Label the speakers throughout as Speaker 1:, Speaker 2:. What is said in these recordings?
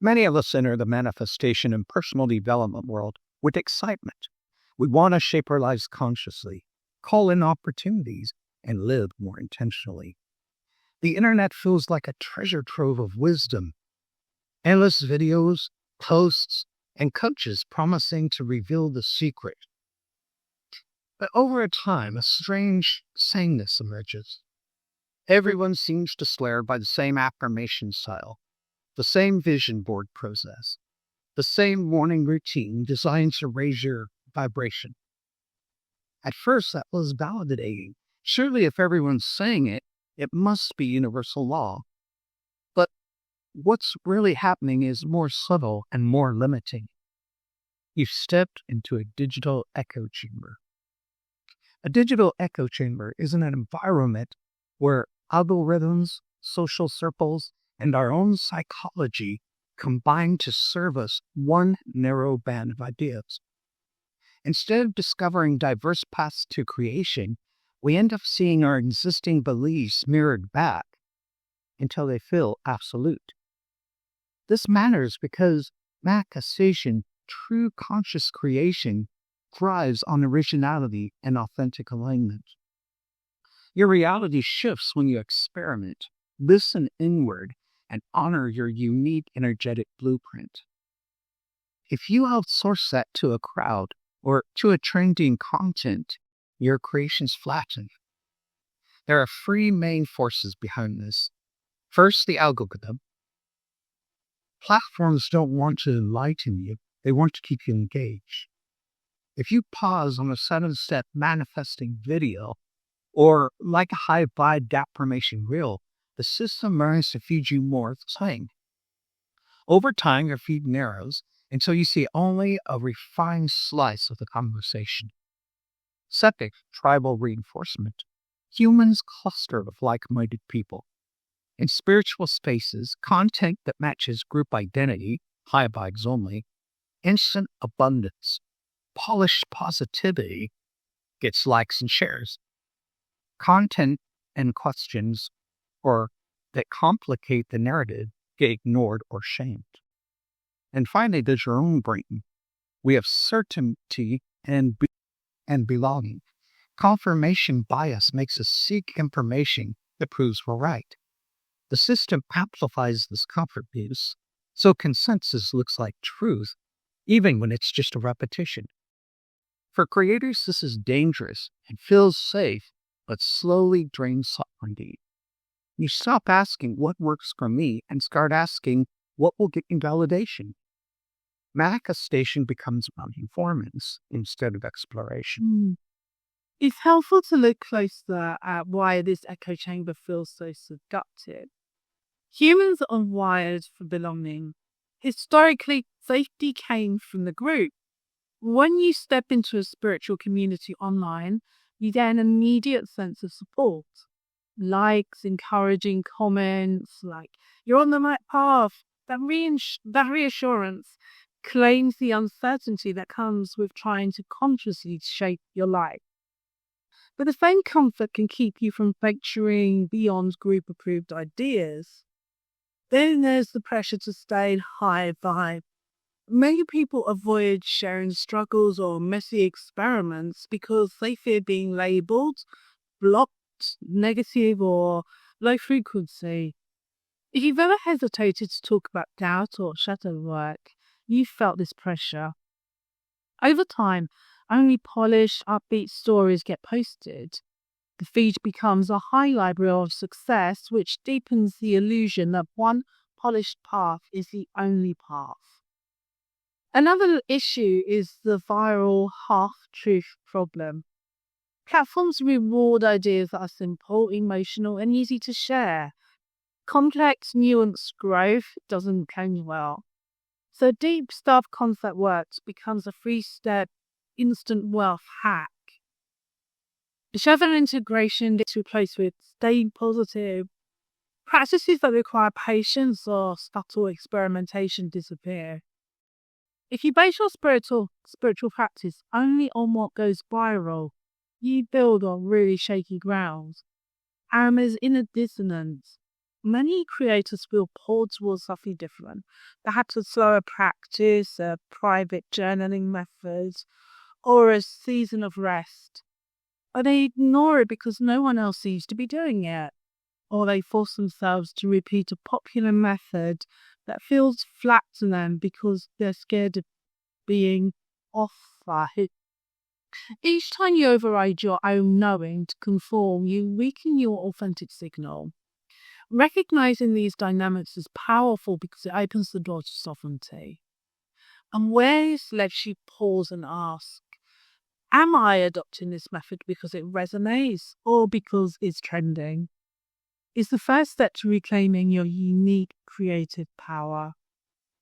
Speaker 1: Many of us enter the manifestation and personal development world with excitement. We want to shape our lives consciously, call in opportunities, and live more intentionally. The internet feels like a treasure trove of wisdom. Endless videos, posts, and coaches promising to reveal the secret. But over time, a strange sameness emerges. Everyone seems to swear by the same affirmation style, the same vision board process, the same morning routine designed to raise your vibration. At first, that was validating. Surely, if everyone's saying it, it must be universal law. But what's really happening is more subtle and more limiting. You've stepped into a digital echo chamber. A digital echo chamber is an environment where algorithms, social circles, and our own psychology combine to serve us one narrow band of ideas. Instead of discovering diverse paths to creation, we end up seeing our existing beliefs mirrored back until they feel absolute. This matters because manifestation, true conscious creation, thrives on originality and authentic alignment. Your reality shifts when you experiment, listen inward, and honor your unique energetic blueprint. If you outsource that to a crowd or to a trending content, your creations flatten. There are three main forces behind this. First, the algorithm. Platforms don't want to enlighten you, they want to keep you engaged. If you pause on a 7-step manifesting video, or like a high vibe affirmation reel, the system learns to feed you more of the same. Over time, your feed narrows until you see only a refined slice of the conversation. Second, tribal reinforcement. Humans cluster with like-minded people. In spiritual spaces, content that matches group identity, high vibes only, instant abundance, polished positivity gets likes and shares. Content and questions or that complicate the narrative get ignored or shamed. And finally, there's your own brain. We have certainty and belonging. Confirmation bias makes us seek information that proves we're right. The system amplifies this comfort bias, so consensus looks like truth, even when it's just a repetition. For creators, this is dangerous and feels safe, but slowly drains sovereignty. You stop asking what works for me and start asking what will get you validation. Manifestation becomes about performance instead of exploration.
Speaker 2: It's helpful to look closer at why this echo chamber feels so seductive. Humans are wired for belonging. Historically, safety came from the group. When you step into a spiritual community online, you get an immediate sense of support. Likes, encouraging comments, like, you're on the right path. That reassurance claims the uncertainty that comes with trying to consciously shape your life. But the same comfort can keep you from venturing beyond group-approved ideas. Then there's the pressure to stay in high vibe. Many people avoid sharing struggles or messy experiments because they fear being labeled, blocked, negative, or low frequency. If you've ever hesitated to talk about doubt or shadow work, you've felt this pressure. Over time, only polished, upbeat stories get posted. The feed becomes a high library of success, which deepens the illusion that one polished path is the only path. Another issue is the viral half-truth problem. Platforms reward ideas that are simple, emotional, and easy to share. Complex, nuanced growth doesn't claim well. So deep stuff concept works becomes a 3-step instant wealth hack. The shelving integration gets replaced with staying positive. Practices that require patience or subtle experimentation disappear. If you base your spiritual practice only on what goes viral, you build on really shaky ground. There's inner dissonance. many creators feel pulled towards something different. Perhaps a slower practice, a private journaling method, or a season of rest. But they ignore it because no one else seems to be doing it. Or they force themselves to repeat a popular method that feels flat to them because they're scared of being off by it. Each time you override your own knowing to conform, you weaken your authentic signal. Recognizing these dynamics is powerful because it opens the door to sovereignty. And ways lets you pause and ask, am I adopting this method because it resonates or because it's trending? It's the first step to reclaiming your unique creative power.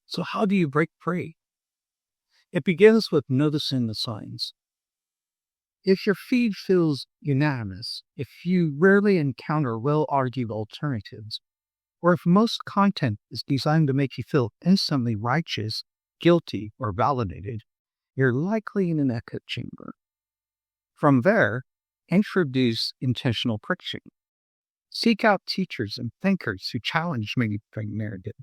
Speaker 1: So how do you break free? It begins with noticing the signs. If your feed feels unanimous, if you rarely encounter well-argued alternatives, or if most content is designed to make you feel instantly righteous, guilty, or validated, you're likely in an echo chamber. From there, introduce intentional friction. Seek out teachers and thinkers who challenge mainstream narrative.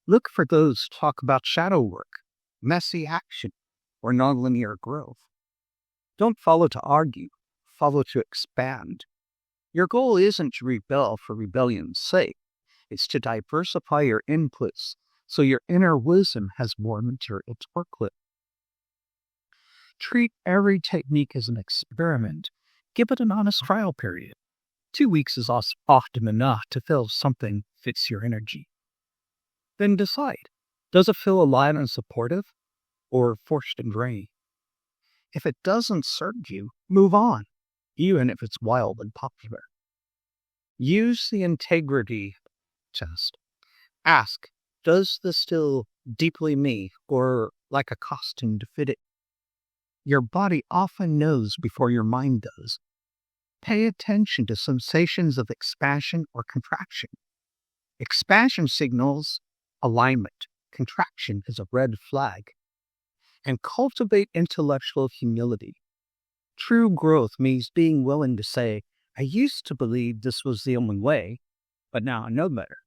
Speaker 1: Look for those who talk about shadow work, messy action, or nonlinear growth. Don't follow to argue, follow to expand. Your goal isn't to rebel for rebellion's sake. It's to diversify your inputs so your inner wisdom has more material to work with. Treat every technique as an experiment. Give it an honest trial period. 2 weeks is often enough to feel if something fits your energy. Then decide, does it feel aligned and supportive or forced and draining? If it doesn't serve you, move on, even if it's wild and popular. Use the integrity test. Ask, does this feel deeply me or like a costume to fit it? Your body often knows before your mind does. Pay attention to sensations of expansion or contraction. Expansion signals alignment. Contraction is a red flag. And cultivate intellectual humility. True growth means being willing to say, I used to believe this was the only way, but now I know better.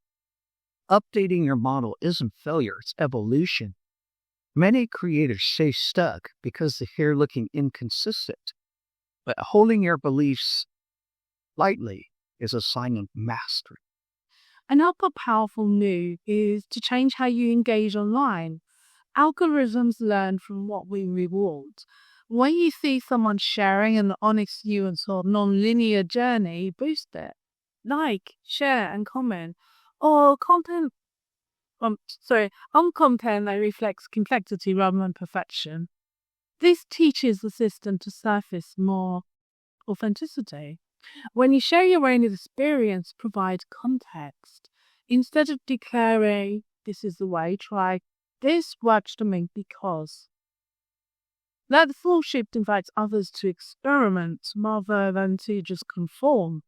Speaker 1: Updating your model isn't failure, it's evolution. Many creators stay stuck because they fear looking inconsistent, but holding your beliefs lightly is a sign of mastery.
Speaker 2: Another powerful move is to change how you engage online. Algorithms learn from what we reward. When you see someone sharing an honest view and sort of non-linear journey, boost it. Like, share, and comment. Or content on content that reflects complexity rather than perfection. This teaches the system to surface more authenticity. When you share your own experience, provide context. Instead of declaring, this is the way, try, this works for me because. That full shift invites others to experiment rather than to just conform.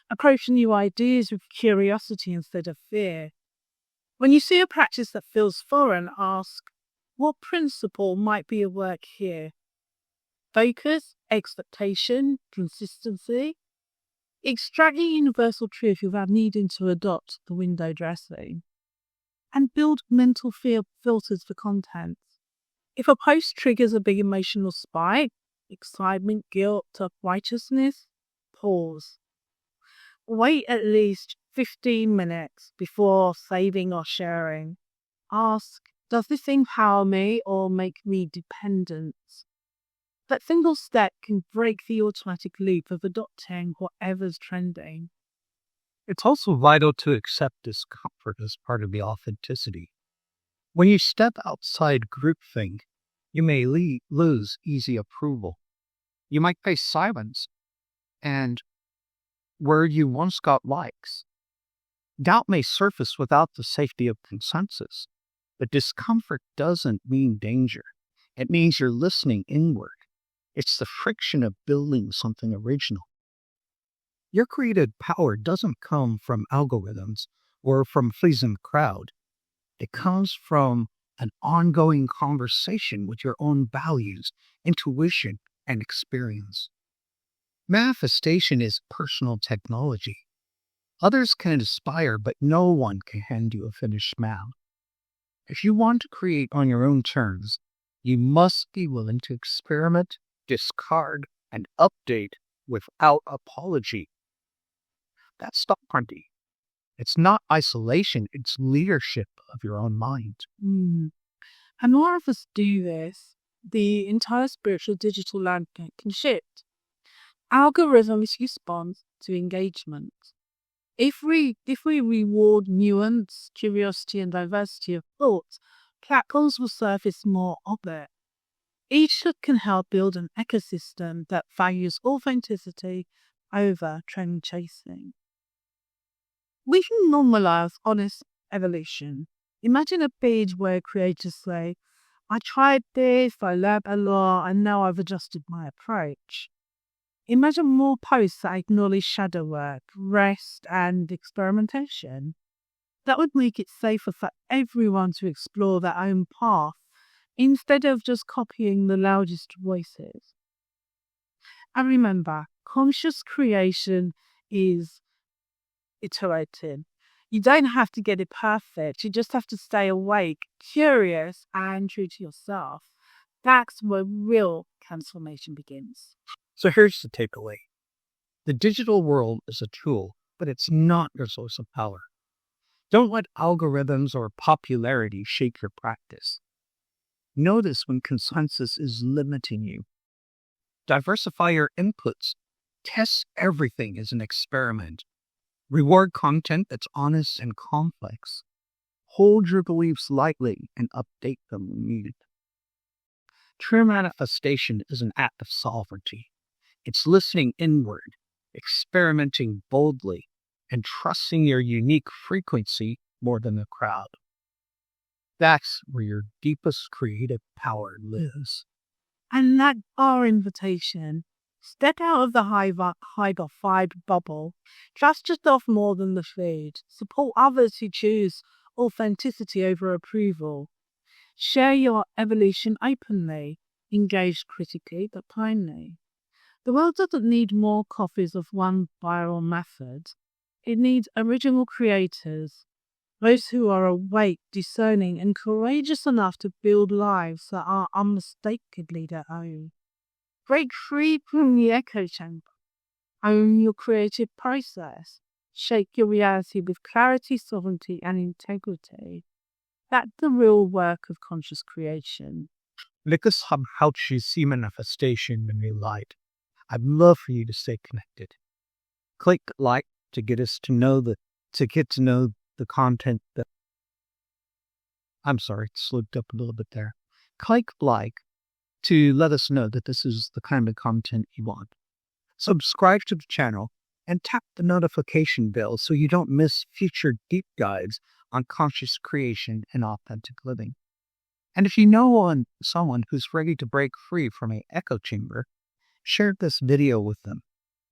Speaker 2: Approach new ideas with curiosity instead of fear. When you see a practice that feels foreign, ask, what principle might be at work here? Focus, expectation, consistency. Extract the universal truth without needing to adopt the window dressing. And build mental filters for content. If a post triggers a big emotional spike, excitement, guilt, self-righteousness, pause. Wait at least 15 minutes before saving or sharing. Ask, does this empower me or make me dependent? That single step can break the automatic loop of adopting whatever's trending.
Speaker 1: It's also vital to accept discomfort as part of the authenticity. When you step outside groupthink, you may lose easy approval. You might face silence, and where you once got likes. Doubt may surface without the safety of consensus, but discomfort doesn't mean danger. It means you're listening inward. It's the friction of building something original. Your creative power doesn't come from algorithms or from pleasing the crowd. It comes from an ongoing conversation with your own values, intuition, and experience. Manifestation is personal technology. Others can inspire, but no one can hand you a finished map. If you want to create on your own terms, you must be willing to experiment, discard, and update without apology. That's sovereignty. It's not isolation, it's leadership of your own mind.
Speaker 2: And more of us do this, the entire spiritual digital landscape can shift. Algorithms respond to engagement. If we reward nuance, curiosity, and diversity of thought, platforms will surface more of it. Each can help build an ecosystem that values authenticity over trend chasing. We can normalize honest evolution. Imagine a page where creators say, I tried this, I learned a lot, and now I've adjusted my approach. Imagine more posts that acknowledge shadow work, rest, and experimentation. That would make it safer for everyone to explore their own path instead of just copying the loudest voices. And remember, conscious creation is iterative. You don't have to get it perfect. You just have to stay awake, curious, and true to yourself. That's where real transformation begins.
Speaker 1: So here's the takeaway. The digital world is a tool, but it's not your source of power. Don't let algorithms or popularity shape your practice. Notice when consensus is limiting you. Diversify your inputs. Test everything as an experiment. Reward content that's honest and complex. Hold your beliefs lightly and update them when needed. True manifestation is an act of sovereignty. It's listening inward, experimenting boldly, and trusting your unique frequency more than the crowd. That's where your deepest creative power lives.
Speaker 2: And that's our invitation. Step out of the high-vibe bubble. Trust yourself more than the feed. Support others who choose authenticity over approval. Share your evolution openly. Engage critically but kindly. The world doesn't need more copies of one viral method. It needs original creators, those who are awake, discerning, and courageous enough to build lives that are unmistakably their own. Break free from the echo chamber. Own your creative process. Shape your reality with clarity, sovereignty, and integrity. That's the real work of conscious creation.
Speaker 1: Because how to see manifestation in real light. I'd love for you to stay connected. Click like to get to know the content that I'm sorry, it slipped up a little bit there. Click like to let us know that this is the kind of content you want. Subscribe to the channel and tap the notification bell so you don't miss future deep dives on conscious creation and authentic living. And if you know someone who's ready to break free from an echo chamber, share this video with them.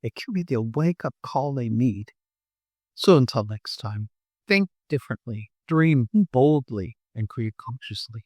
Speaker 1: It could be the wake-up call they need. So until next time, think differently, dream boldly, and create consciously.